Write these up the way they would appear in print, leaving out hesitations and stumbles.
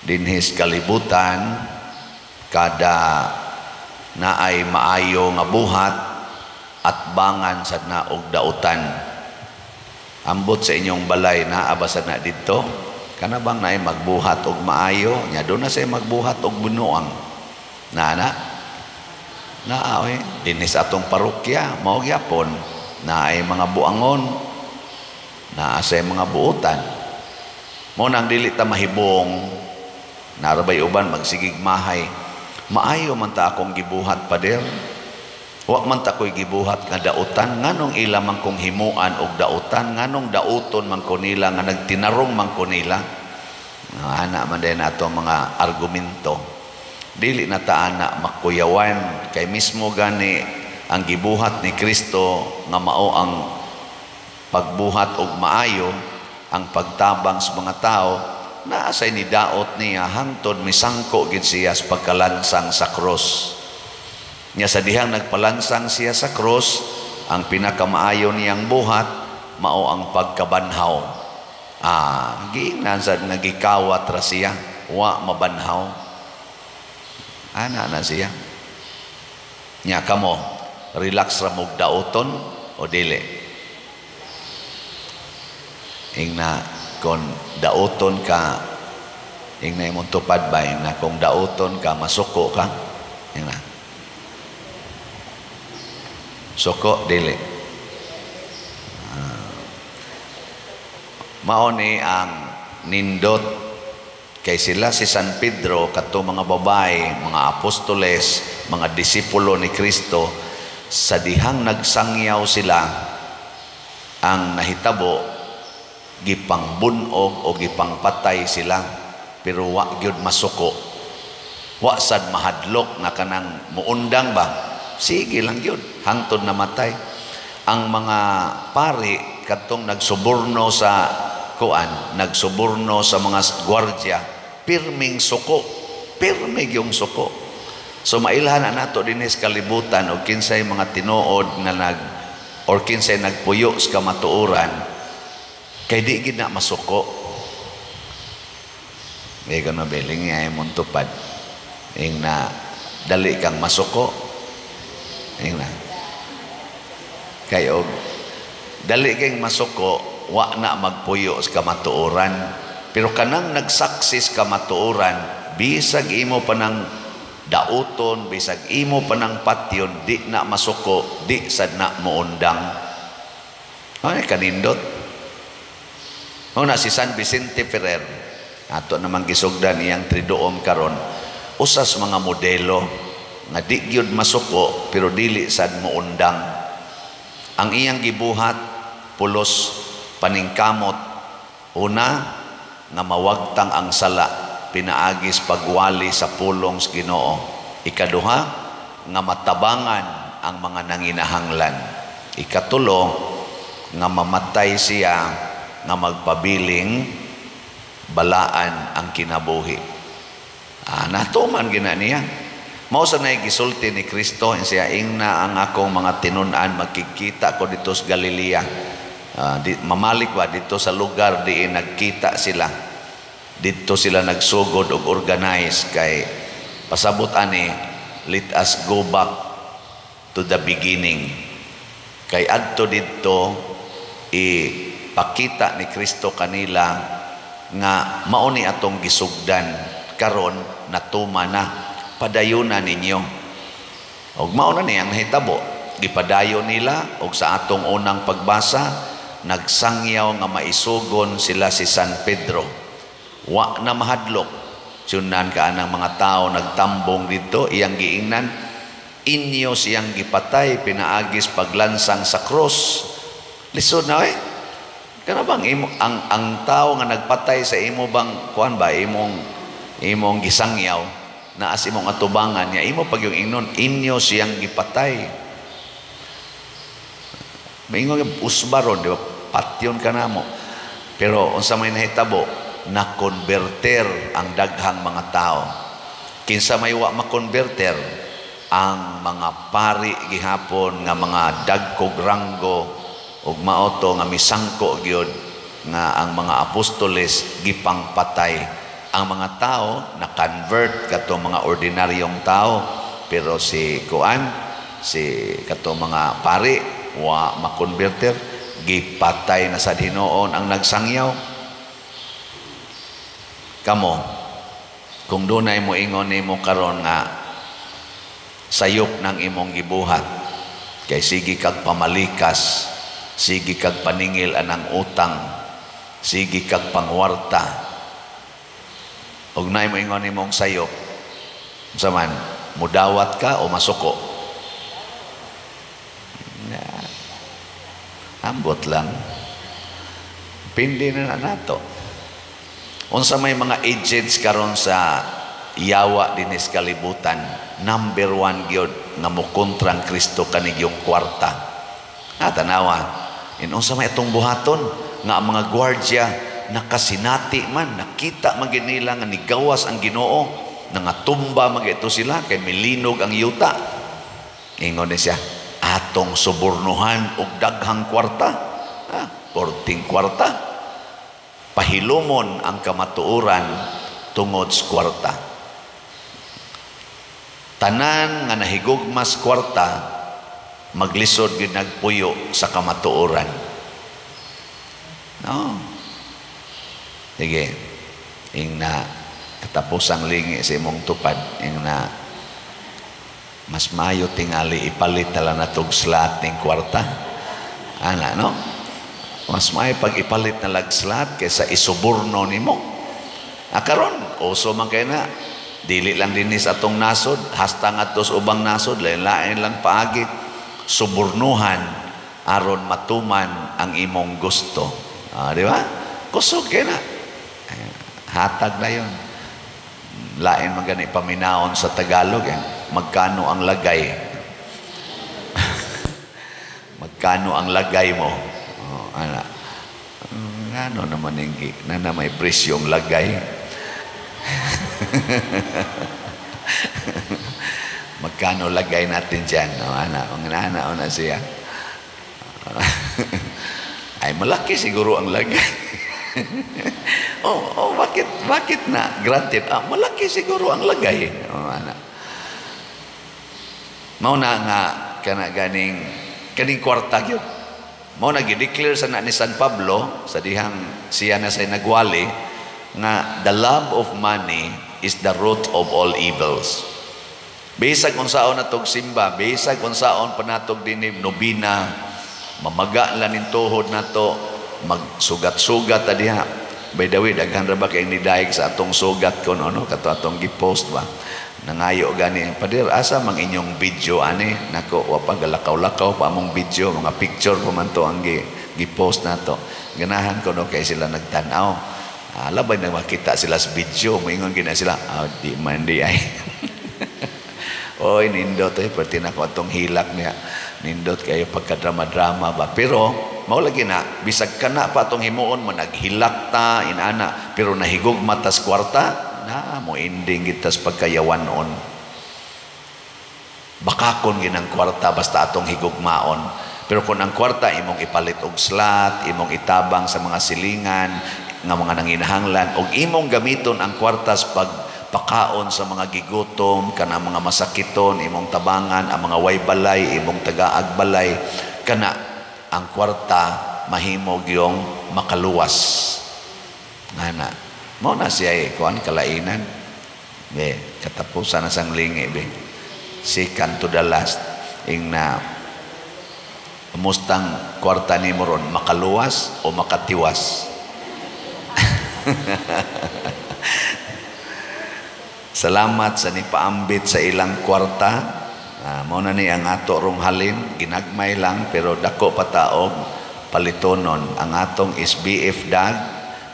dinhis kalibutan kada naay maayo nga buhat at bangan sad na og dautan. Ambot sa inyong balay na abasad na didto kana bang naay magbuhat og maayo nya do na say magbuhat og bunuang na oy dinhis atong parokya mao gyapon naay mga buangon na say mga buotan mo nang dili ta mahibong narabay uban magsigig mahay maayo man ta akong gibuhat pader wa man ta koy gibuhat nga dautan nganong ila man kong himuan og dautan nganong dauton man ko nila nga nagtinarong man ko nila ana man din ato mga argumento dili na ta ana makuyawan kay mismo gani ang gibuhat ni Kristo nga mao ang pagbuhat og maayo ang pagtabang sa mga tao na asay ni daot niya hangtod misangko gid siya sa pagkalansang sa cross nya sa dihang nagpalansang siya sa cross ang pinakamaayo niyang buhat mao ang pagkabanhaw giingnan sad nagikawat ra siya wa mabanhaw ana na siya nya kamo relax ra mog daoton o dili ingna kon daoton ka ingna imong tupad ba na kung daoton ka masuko ka ingna suko dili mao ni ang nindot kay sila si San Pedro kato mga babae mga apostoles mga disipulo ni Kristo sa dihang nagsangyaw sila ang nahitabo gipangbunog o gipangpatay sila pero wa gyud masuko wa sad mahadlok na kanang muundang ba sige lang gyud hangtod namatay ang mga pari katong nagsuborno sa kuan nagsuborno sa mga gwardiya pirming suko pirmig yung suko so mailhan na nato dinis kalibutan o kinsay mga tinuod nga or kinsay nagpuyo sa kamatuoran kay di gid na masuko may gana beling ay mong tupad ing na dali kang masuko ing na kayo dali kang masuko wa na magpuyo sa kamatuoran pero kanang nagsaksis kamatuoran bisag imo pa ng dauton bisag imo pa ng patyon di na masuko di sad na muundang ay kanindot una si San Vicente Ferrer ato namang gisugdan iyang triduom karon usas mga modelo nga di gyud masuko pero dili sad muundang ang iyang gibuhat pulos paningkamot una nga mawagtang ang sala pinaagis pagwali sa pulong sa Ginoo ikaduha nga matabangan ang mga nanginahanglan ikatulo nga mamatay siya nga magpabiling balaan ang kinabuhi natuman gina niya mao sa nay gisulti ni Kristo siya ingna ang akong mga tinun-an magkikita ko dito sa Galilea mamalik ba dito sa lugar di nagkita sila dito sila nagsugod og organize kay pasabot ani let us go back to the beginning kay adto dito pakita ni Kristo kanila nga mao ni atong gisugdan karon natuma na padayunan ninyo og mao na niyang nahitabo gipadayon nila og sa atong unang pagbasa nagsangyaw nga maisugon sila si San Pedro wa na mahadlok sunan ka anang mga tao nagtambong dito iyang giingnan inyo siyang gipatay pinaagis paglansang sa cross lisod na kana bang ang tao nga nagpatay sa imo bang kuan ba imong gisangyaw na as imong atubangan niya imo pag yung ingnon inyo siyang gipatay maingon usbaron di ba patyon kanamo pero unsa may nahitabo na konverter ang daghang mga tao kinsa may wa makonverter ang mga pari gihapon nga mga dagkog ranggo ug maoto nga misangko gyud nga ang mga apostoles gipangpatay ang mga tao na-convert kato mga ordinaryong tao, pero si kato mga pari wa makonverter, gipatay na sa Hinoon ang nagsangyaw. Kamo, kung dunay mo ingon nimo karon nga sayop ng imong gibuhat, kay sige kag pamalikas, sige kag paningil anang utang, sige kag pangwarta, ug nay mo ingon nimong sayop, saman mudawat ka o masuko? Ambot lang. Pindi na nato. Unsa may mga agents karon sa yawa dinis kalibutan, number 1 gyud nga mukontrang Kristo kanig yung kwarta. Tanawa, unsa may itong buhaton nga ang mga gwardiya nakasinati man, nakita man nila nga nigawas ang Ginoo, nangatumba man ito sila kay milinog ang yuta. Ingon ni siya, atong subornuhan og daghang kwarta, porting kwarta, pahilumon ang kamatuoran tungod sa kwarta. Tanan nga nahigugmas kwarta, maglisod gyud nagpuyo sa kamatuoran. No. Sige, ing na katapusang lingi sa imong tupad, ing na mas mayo tingali ipalit tala na tog slot ning kwarta. Ana, no? Mas mayo pag ipalit na lag slot kaysa isuborno nimo. Karon, uso man kay na, dili lang dinis atong nasod, hasta nga tos ubang nasod, lain-lain lang paagi, subornuhan aron matuman ang imong gusto. Di ba? Kusog kay na. Hatag na yun. Lain man gani paminaon sa Tagalog, magkano ang lagay? Magkano ang lagay mo? Ano naman na may presyong lagay? Magkano lagay natin dyan? Ang nanao na siya. Ay, malaki siguro ang lagay. Bakit na? Granted, malaki siguro ang lagay. Mauna nga, kaning kwarta yun. Mauna, gideclare sa na ni San Pablo, sa dihang siya na say nagwali, nga the love of money is the root of all evils. Bisag kung saon natog simba, bisag kung saon panatog dinim, nobina, mamaga lang ning tuhod nato, magsugat-sugat diha. By the way, daghan ra ba kay nidayeg sa atong sugat ko no, kato atong gi-post ba. Nangayo gani, padir asa mang inyong video ani, nako wa pa galakaw-lakaw pa among video, mga picture pa man to ang gi-post nato. Ganahan ko no kay sila nagtan-aw. Labay na makita sila sa video, moingon gina sila, di man di ay. Oy, nindot perti na ko atong hilak niya. Nindot kayo pagkadrama-drama ba. Pero, maulagi na, bisag ka na pa itong himuon, managhilak ta, inana, pero nahigog matas kwarta, na mo ending gitas pagkayawan noon. Bakakon ginang kwarta, basta atong higugmaon. Pero kung ang kwarta, imong ipalit og slot, imong itabang sa mga silingan, nga mga nanginahanglan, og imong gamiton ang kwartas pagpakaon sa mga gigutom, kana mga masakiton, imong tabangan, ang mga way balay, imong tagaag balay, kana ang kwarta mahimog yung makaluwas. Ngana, mo na siya kuan kalainan. Katapusan na sang lingi second to the last, ing na mustang kwarta ni mo ron, makaluwas o makatiwas? Salamat sa nipaambit sa ilang kwarta. Mao na ni ang ato rong halin, ginagmay lang pero dako pataog palitonon. Ang atong SBF dag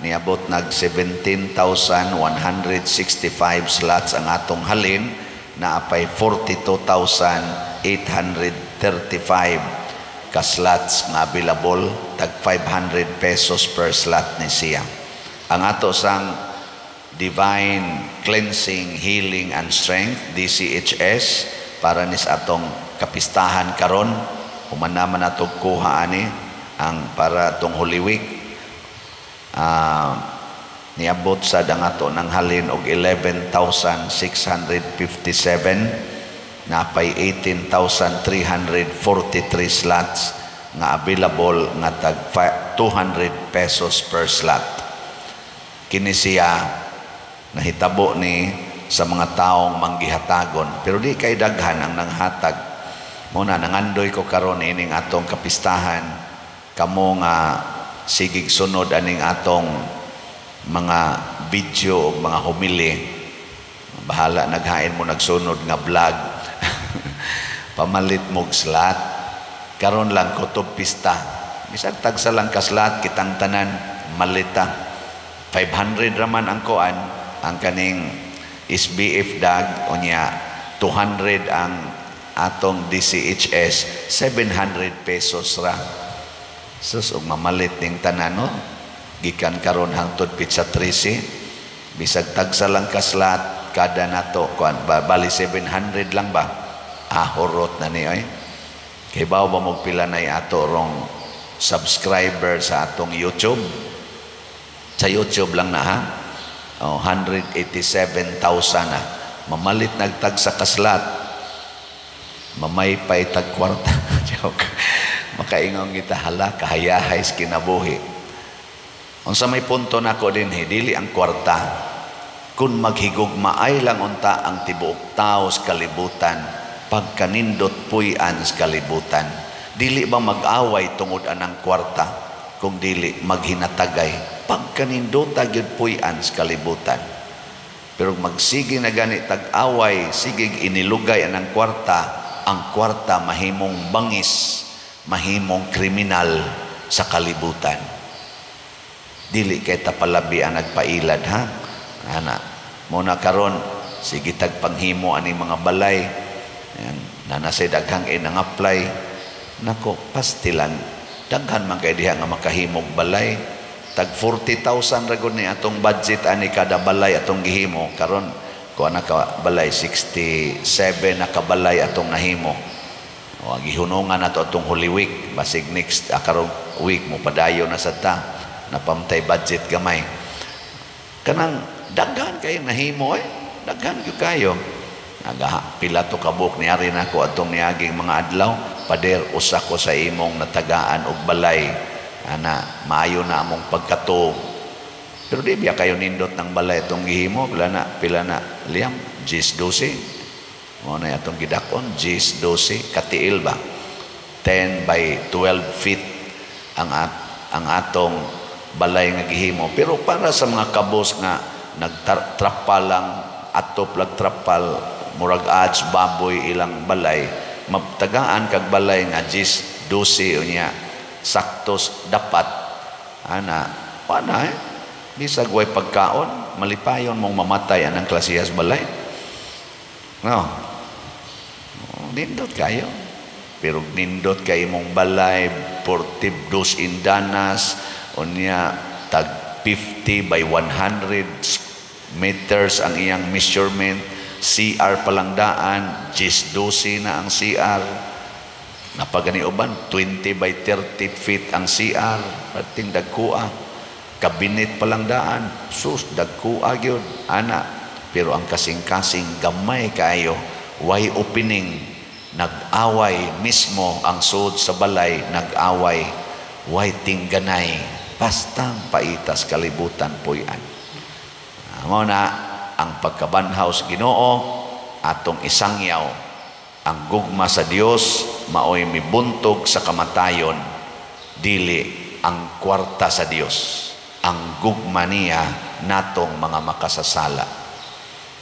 niabot nag 17,165 slots ang atong halin, na apay 42,835 ka slots nga available, tag 500 pesos per slot ni siya. Ang ato sang Divine Cleansing, Healing and Strength, DCHS, para nis atong kapistahan karon, humanaman natog kuha ani ang para atong Holy Week. niabot sa dangato ng halin og 11,657, napay 18,343 slots nga available nga tag 200 pesos per slot. Kini siya nahitabo ni sa mga taong manggihatagon, pero di kay daghan ang nanghatag. Muna nangandoy ko karon ining atong kapistahan, kamo nga sigig sunod aning atong mga video o mga homily. Bahala naghain mo nagsunod nga vlog. Pamalit mog slot. Karon lang kutob pista. Bisag tagsa lang ka slot kitang tanan malita. 500 raman ang kuan, ang kaning SBF dag unya 200 ang atong DCHS, 700 pesos ra. Sus og mamalit ning tanan no. Gikan karon hangtod pizza 13, bisag tagsa lang ka slot kada nato kuan bali 700 lang ba. Horot na ni oy. Kay bawo ba mo pila na ato rong subscriber sa atong YouTube? Sa YouTube lang na ha. 187,000 na. Mamalit nagtag sa kaslat. Mamay pa'y tagkwarta. Joke. Makaingong kita hala, kahayahay sa kinabuhi. Unsa may punto na ko din, dili ang kwarta. Kung maghigugma ay lang unta ang tibuok tao sa kalibutan, pagkanindot puy-an sa kalibutan. Dili ba mag-away tungod anang kwarta, kung dili maghinatagay pagkanindot agyud puy-an sa kalibutan. Pero magsige na gani tag-away, sigig inilugay anang kwarta, ang kwarta mahimong bangis, mahimong kriminal sa kalibutan. Dili kay tapalabi ang nagpailad ha. Ana, muna karon sige tagpanghimo ani mga balay. Nanasay daghang inang-apply. Nako, pastilan. Daghan man kay diha nga makahimog balay. Tag 40,000 ra gud ni atong budget ani kada balay atong gihimo. Karon kuha na ka balay 67 na ka balay atong nahimo. O gihunungan nato atong Holy Week, basig next karong week mo padayo na sa ta. Napamtay budget gamay. Kanang daghan kay nahimo daghan gyud kayo. Pila to kabuk niari nako atong niaging mga adlaw, pader usa ko sa imong natagaan og balay ana maayo na among pagkatuog. Pero di biya kayo nindot ng balay atong gihimo, pila na liyam 10-12 mo na atong gidakon 10-12 katiil ba 10 by 12 feet ang atong balay nga gihimo. Pero para sa mga kabos nga nagtrapal lang atop lag trapal murag ads baboy ilang balay, mabtagaan kag balay nga 10-12 unya saktos dapat ana pana bisag way pagkaon malipayon mong mamatay anang klasiyas balay no. Nindot kayo, pero nindot kay imong balay 42 indanas unya tag 50 by 100 meters ang iyang measurement. CR palang daan, 10-12 na ang CR. Napagani uban, 20 by 30 feet ang CR. Pating dagkua. Kabinet palang daan, sus, dagkua yun. Ana. Pero ang kasing-kasing gamay kayo, way opening, nag-away mismo ang sud sa balay, nag-away, way tingganay, pastang paitas kalibutan po yan. Amo na, ang pagkabanhaw sa Ginoo atong isangyaw. Ang gugma sa Dios maoy mibuntog sa kamatayon, dili ang kwarta sa Dios ang gugma niya natong mga makasasala.